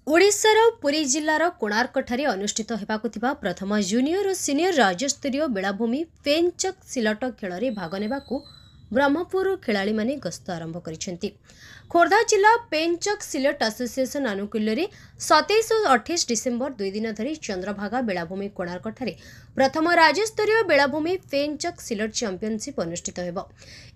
ओडिशार पुरी जिल्लार कोणार्कଠାରେ अनुष्ठित हेबाकु थिबा प्रथम जूनियर और सीनियर राज्यस्तरीय बेलाभूमि पेनचक सिलट खेल में भाग नेबाकु ब्रह्मपुर खेलाड़ी माने गस्त आरंभ करिसेंति। खोर्धा जिला पेनचक सिलट एसोसिएशन आनुकूल्य 27 और 28 डिसेम्बर 2 दिन धरी चंद्रभागा बेलाभूमि कोणार्कଠାରେ प्रथम राज्यस्तरीय बेलाभूमि पेनचक सिलट चैंपियनशिप अनुष्ठित हेबो।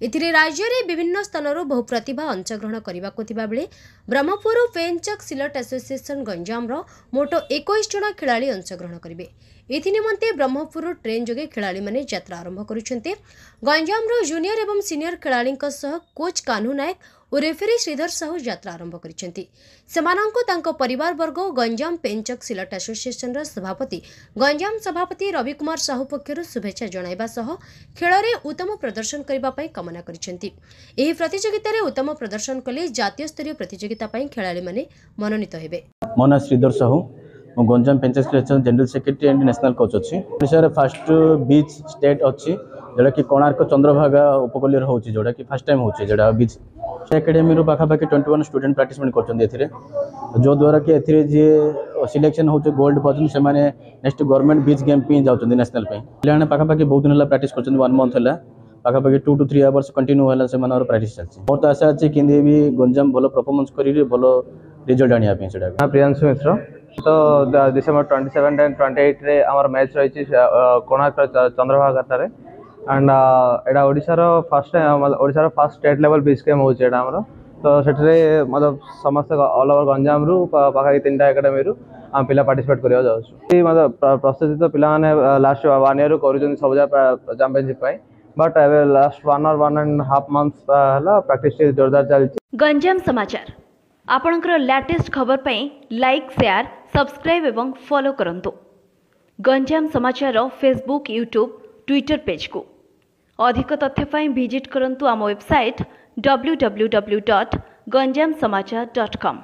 एथिरे राज्य रे विभिन्न स्थानरू बहु प्रतिभा अंशग्रहण करबाकु थिबा बेले ब्रह्मपुर पेनचक सिलट एसोसिएशन गंजाम रो मोटो 21 जण खेलाड़ी अंशग्रहण करिवे। एथिनिमंते ब्रह्मपुर ट्रेन जोगे खेलाड़ी माने यात्रा आरंभ करुछन्ते। गंजाम रो जूनियर एवं सीनियर खेलाड़ी सह कोच कान्हू नायक और रेफरी श्रीधर साहू यात्रा आरंभ करिसेंति। सेमानंको तांको परिवार वर्ग गंजाम पेनचक सिलट एसोसिएशन रो सभापति गंजाम सभापति रवि कुमार साहू पक्षरु शुभेच्छा जणाइबा सह खेलरे उत्तम प्रदर्शन करबा पई कामना करिसेंति। एही प्रतियोगिता रे उत्तम प्रदर्शन कले जातीय स्तरीय प्रतियोगिता पई खेलाड़ी माने मनोनीत हेबे। Mona Sridhar Sahu Ganjam pencak selection general secretary and national coach अच्छी ओडिशा फर्स्ट बीच स्टेट अच्छी जोटा कि कोणार्क चंद्रभागा उपकूल होची जोटा कि फर्स्ट टाइम होची जोटा बीच एकेडमी रो पाखापाखि 21 स्टूडेंट पार्टिसिपेट करछन एथिरे जो द्वारा कि एथिरे जे सिलेक्शन होचे गोल्ड पर्सन से माने नेक्स्ट गवर्नमेंट बीच गेम पे जाउछन नेशनल पे लेने पाखापाखि बहुत दिन हला प्रैक्टिस करछन 1 मंथ हला पाखापाखि 2 to 3 आवर्स कंटिन्यू हला से माने प्रैक्टिस चलछि। बहुत आशा अछि कि भी गंजाम भलो परफॉर्मेंस करी भलो रिजल्ट आनिया पे सेटा। प्रियांशु मिश्र तो डिसेंबर 27 एंड 28 रे हमर मैच रही कोणार्क चंद्रभागा एंड एटा ओडिशार फर्स्ट स्टेट लेवल बीच गेम होची एटा हमर तो सेठरे मतलब समस्त ऑल ओवर गंजाम रु पाखाई 3टा एकेडमी रु हम पिला पार्टिसिपेट करिया जाउछु। मतलब प्रस्तुति तो पिला माने लास्ट 1 ईयर करूछन सबजा चैंपियनशिप पई बट एवे लास्ट 1.5 मंथ्स हला प्रैक्टिस जोरदार चलछि। गंजाम समाचार आपणकर लेटेस्ट खबर पई लाइक शेयर सब्सक्राइब एवं फॉलो करंतु। गंजाम समाचार फेसबुक यूट्यूब ट्विटर पेज को अधिक तथ्य पई विजिट करंतु आम वेबसाइट www.ganjamsamachar.com।